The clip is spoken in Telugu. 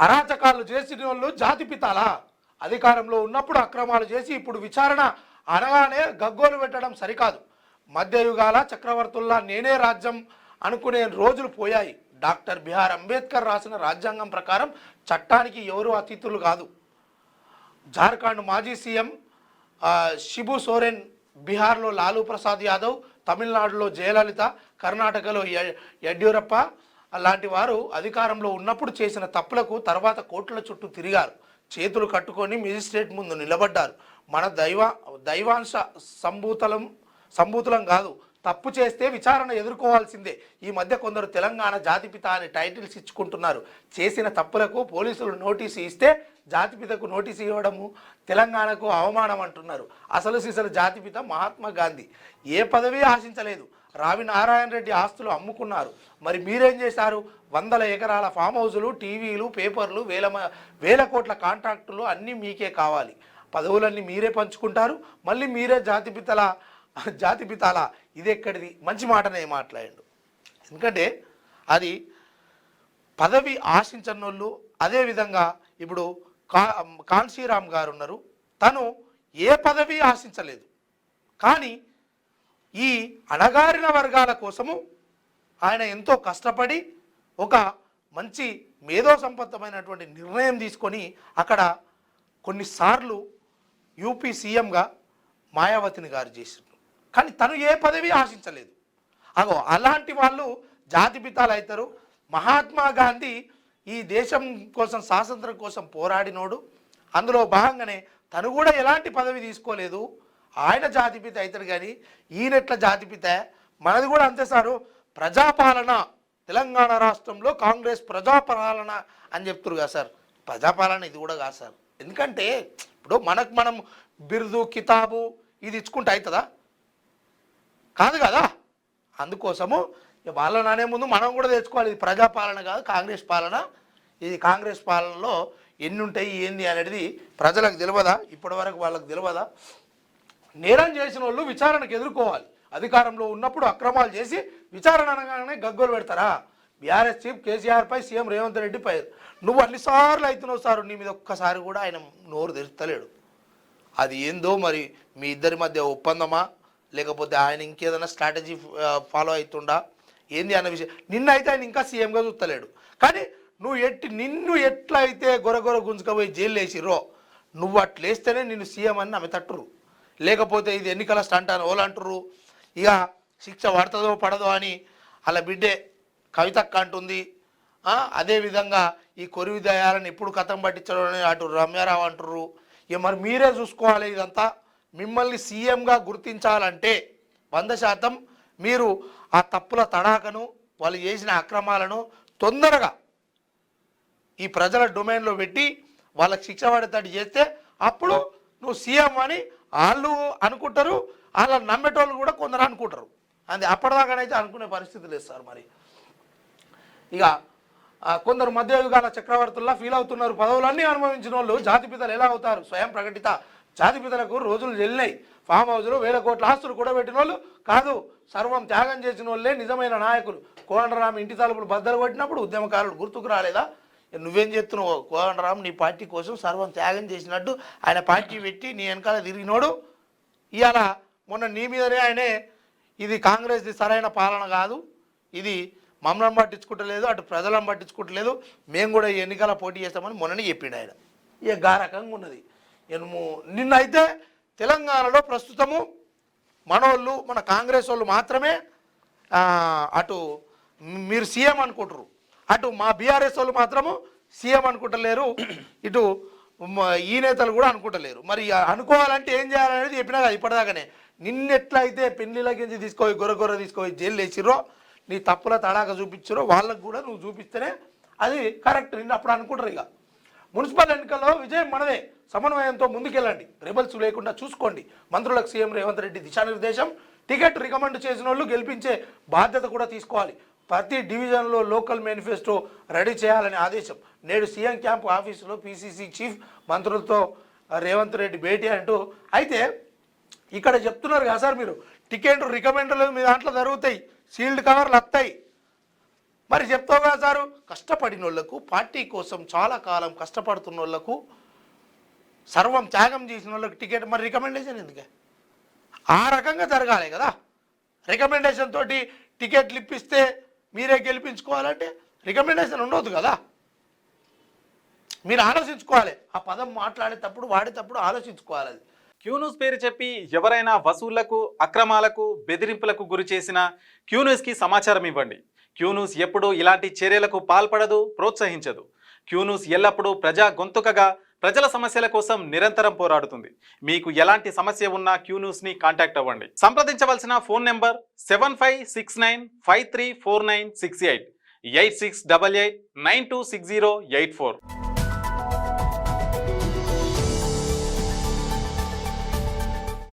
అరాచకాలు చేసిన వాళ్ళు జాతిపితాలా? అధికారంలో ఉన్నప్పుడు అక్రమాలు చేసి ఇప్పుడు విచారణ అనగానే గగ్గోలు పెట్టడం సరికాదు. మధ్యయుగాల చక్రవర్తుల్లా నేనే రాజ్యం అనుకునే రోజులు పోయాయి. డాక్టర్ బిఆర్ అంబేద్కర్ రాసిన రాజ్యాంగం ప్రకారం చట్టానికి ఎవరు అతిథులు కాదు. జార్ఖండ్ మాజీ సీఎం శిబు సోరెన్, బీహార్లో లాలూ ప్రసాద్ యాదవ్, తమిళనాడులో జయలలిత, కర్ణాటకలో యడ్యూరప్ప లాంటి వారు అధికారంలో ఉన్నప్పుడు చేసిన తప్పులకు తర్వాత కోర్టుల చుట్టూ తిరిగారు. చేతులు కట్టుకొని మెజిస్ట్రేట్ ముందు నిలబడ్డారు. మన దైవాంశ సంభూతులం కాదు, తప్పు చేస్తే విచారణ ఎదుర్కోవాల్సిందే. ఈ మధ్య కొందరు తెలంగాణ జాతిపిత అని టైటిల్స్ ఇచ్చుకుంటున్నారు. చేసిన తప్పులకు పోలీసులు నోటీసు ఇస్తే జాతిపితకు నోటీసు ఇవ్వడము తెలంగాణకు అవమానం అంటున్నారు. అసలు సిసలు జాతిపిత మహాత్మా గాంధీ ఏ పదవి ఆశించలేదు. రావి నారాయణ రెడ్డి ఆస్తులు అమ్ముకున్నారు. మరి మీరేం చేశారు? 100 ఎకరాల ఫామ్ హౌజులు, టీవీలు, పేపర్లు, వేల కోట్ల కాంట్రాక్టులు అన్నీ మీకే కావాలి. పదవులన్నీ మీరే పంచుకుంటారు. మళ్ళీ మీరే జాతిపితాలా? ఇది ఎక్కడిది? మంచి మాటనే మాట్లాడిండు. ఎందుకంటే అది పదవి ఆశించని వాళ్ళు. అదేవిధంగా ఇప్పుడు కాన్సీరామ్ గారు ఉన్నారు, తను ఏ పదవి ఆశించలేదు. కానీ ఈ అణగారిన వర్గాల కోసము ఆయన ఎంతో కష్టపడి ఒక మంచి మేధో సంపత్తమైనటువంటి నిర్ణయం తీసుకొని అక్కడ కొన్నిసార్లు యూపీ సీఎంగా మాయావతిని గారు చేసిండ్రు. కానీ తను ఏ పదవి ఆశించలేదు. అలాంటి వాళ్ళు జాతిపితాలు అవుతారు. మహాత్మా గాంధీ ఈ దేశం కోసం, స్వాతంత్రం కోసం పోరాడినోడు. అందులో భాగంగానే తను కూడా ఎలాంటి పదవి తీసుకోలేదు. ఆయన జాతిపిత అవుతాడు. కానీ ఈయనెట్ల జాతిపిత? మనది కూడా అంతే సారు. ప్రజాపాలన, తెలంగాణ రాష్ట్రంలో కాంగ్రెస్ ప్రజాపాలన అని చెప్తున్నారు కదా సార్. ప్రజాపాలన ఇది కూడా కాదు సార్. ఎందుకంటే ఇప్పుడు మనం బిరుదు, కితాబు ఇది ఇచ్చుకుంటే అవుతుందా? కాదు కదా. అందుకోసము వాళ్ళని అనే ముందు మనం కూడా తెచ్చుకోవాలి. ఇది ప్రజాపాలన కాదు, కాంగ్రెస్ పాలన. ఇది కాంగ్రెస్ పాలనలో ఎన్ని ఉంటాయి, ఏంది అనేది ప్రజలకు తెలియదా? ఇప్పటి వరకు వాళ్ళకు తెలియదా? నేరం చేసిన వాళ్ళు విచారణకు ఎదుర్కోవాలి. అధికారంలో ఉన్నప్పుడు అక్రమాలు చేసి విచారణ అనగానే గగ్గోలు పెడతారా? బీఆర్ఎస్ చీఫ్ కేసీఆర్పై సీఎం రేవంత్ రెడ్డిపై నువ్వు అన్నిసార్లు అవుతున్నావు సార్, నీ మీద ఒక్కసారి కూడా ఆయన నోరు తెరుస్తలేడు. అది ఏందో మరి మీ ఇద్దరి మధ్య ఒప్పందమా, లేకపోతే ఆయన ఇంకేదైనా స్ట్రాటజీ ఫాలో అవుతుండా ఏంది అన్న విషయం. నిన్నైతే ఆయన ఇంకా సీఎంగా చూస్తలేడు. కానీ నిన్ను ఎట్లా అయితే గొరగొర గుంజుకపోయి జైలు వేసిర్రో, నువ్వు అట్లేస్తేనే నిన్ను సీఎం అని నమ్మి తట్టురు. లేకపోతే ఇది ఎన్నికల స్టంట్ అని వాళ్ళు అంటుర్రు. ఇక శిక్ష పడుతుందో పడదో అని అలా బిడ్డే కవితక్క అంటుంది. అదేవిధంగా ఈ కొరివి దయాలను ఎప్పుడు కథం పట్టించడం అని అటు రమ్యారావు అంటుర్రు. ఇక మరి మీరే చూసుకోవాలి ఇదంతా. మిమ్మల్ని సీఎంగా గుర్తించాలంటే 100% మీరు ఆ తప్పుల తడాకను, వాళ్ళు చేసిన అక్రమాలను తొందరగా ఈ ప్రజల డొమైన్లో పెట్టి వాళ్ళకి శిక్ష పడేటట్టు చేస్తే అప్పుడు నువ్వు సీఎం అని వాళ్ళు అనుకుంటారు. వాళ్ళని నమ్మేటోళ్ళు కూడా కొందరు అనుకుంటారు. అది అప్పటిదాకానైతే అనుకునే పరిస్థితి లేదు సార్. మరి ఇక కొందరు మధ్యయుగాల చక్రవర్తుల్లా ఫీల్ అవుతున్నారు. పదవులన్నీ అనుభవించిన వాళ్ళు జాతిపితలు ఎలా అవుతారు? స్వయం ప్రకటిత జాతిపితలకు రోజులు వెళ్ళినాయి. ఫామ్ హౌస్లు, వేల కోట్ల ఆస్తులు కూడా పెట్టిన వాళ్ళు కాదు, సర్వం త్యాగం చేసిన వాళ్ళే నిజమైన నాయకులు. కోదండరాం ఇంటి తలుపులు బద్దలు కొట్టినప్పుడు ఉద్యమకారులు గుర్తుకు రాలేదా? నువ్వేం చెప్తున్నావు? కోదండరాం నీ పార్టీ కోసం సర్వం త్యాగం చేసినట్టు ఆయన పార్టీ పెట్టి నీ వెనకాల తిరిగినోడు. ఇవాళ మొన్న నీ మీదనే ఆయనే ఇది కాంగ్రెస్ది సరైన పాలన కాదు, ఇది మమ్మల్ని పట్టించుకుంటలేదు, అటు ప్రజలను పట్టించుకుంటలేదు, మేము కూడా ఈ ఎన్నికల పోటీ చేస్తామని మొన్ననే చెప్పిండు ఆయన. ఇక గారకంగా ఉన్నది. నిన్నైతే తెలంగాణలో ప్రస్తుతము మనోళ్ళు, మన కాంగ్రెస్ వాళ్ళు మాత్రమే అటు మీరు సీఎం అనుకుంటారు, అటు మా బీఆర్ఎస్ వాళ్ళు మాత్రము సీఎం అనుకుంటలేరు, ఇటు ఈ నేతలు కూడా అనుకుంటలేరు. మరి అనుకోవాలంటే ఏం చేయాలనేది చెప్పినా కదా ఇప్పటిదాకానే. నిన్నెట్లయితే పెళ్లిళ్ళకి తీసుకోయి గొర్రె తీసుకోయి జైలు వేసిర్రో, నీ తప్పుల తడాక చూపించారో వాళ్ళకు కూడా నువ్వు చూపిస్తేనే అది కరెక్ట్. నిన్న అప్పుడు అనుకుంటారు. ఇక మున్సిపల్ ఎన్నికల్లో విజయం మనదే. సమన్వయంతో ముందుకెళ్ళండి, రెబల్స్ లేకుండా చూసుకోండి. మంత్రులకు సీఎం రేవంత్ రెడ్డి దిశానిర్దేశం. టికెట్ రికమెండ్ చేసిన వాళ్ళు గెలిపించే బాధ్యత కూడా తీసుకోవాలి. ప్రతి డివిజన్లో లోకల్ మేనిఫెస్టో రెడీ చేయాలని ఆదేశం. నేడు సీఎం క్యాంప్ ఆఫీసులో పీసీసీ చీఫ్ మంత్రులతో రేవంత్ రెడ్డి భేటీ అంటూ. అయితే ఇక్కడ చెప్తున్నారు కదా సార్, మీరు టికెట్ రికమెండర్లు మీ దాంట్లో జరుగుతాయి, సీల్డ్ కవర్లు వస్తాయి. మరి చెప్తావు కదా సారు, కష్టపడిన వాళ్ళకు, పార్టీ కోసం చాలా కాలం కష్టపడుతున్న వాళ్ళకు, సర్వం త్యాగం చేసిన వాళ్ళకి టికెట్, మరి రికమెండేషన్ ఎందుకే? ఆ రకంగా జరగాలి కదా. రికమెండేషన్ తోటి టికెట్లు ఇప్పిస్తే మీరే గెలిపించుకోవాలంటే రికమెండేషన్ ఉండవద్దు కదా. మీరు ఆలోచించుకోవాలి, ఆ పదం మాట్లాడేటప్పుడు వాడేటప్పుడు ఆలోచించుకోవాలి. అది క్యూన్యూస్ పేరు చెప్పి ఎవరైనా వసూళ్లకు, అక్రమాలకు, బెదిరింపులకు గురి చేసిన క్యూన్యూస్కి సమాచారం ఇవ్వండి. క్యూన్యూస్ ఎప్పుడూ ఇలాంటి చర్యలకు పాల్పడదు, ప్రోత్సహించదు. క్యూన్యూస్ ఎల్లప్పుడూ ప్రజా గొంతుకగా ప్రజల సమస్యల కోసం నిరంతరం పోరాడుతుంది. మీకు ఎలాంటి సమస్య ఉన్నా క్యూన్యూస్ని కాంటాక్ట్ అవ్వండి. సంప్రదించవలసిన ఫోన్ నెంబర్ 7569534968 8688926084.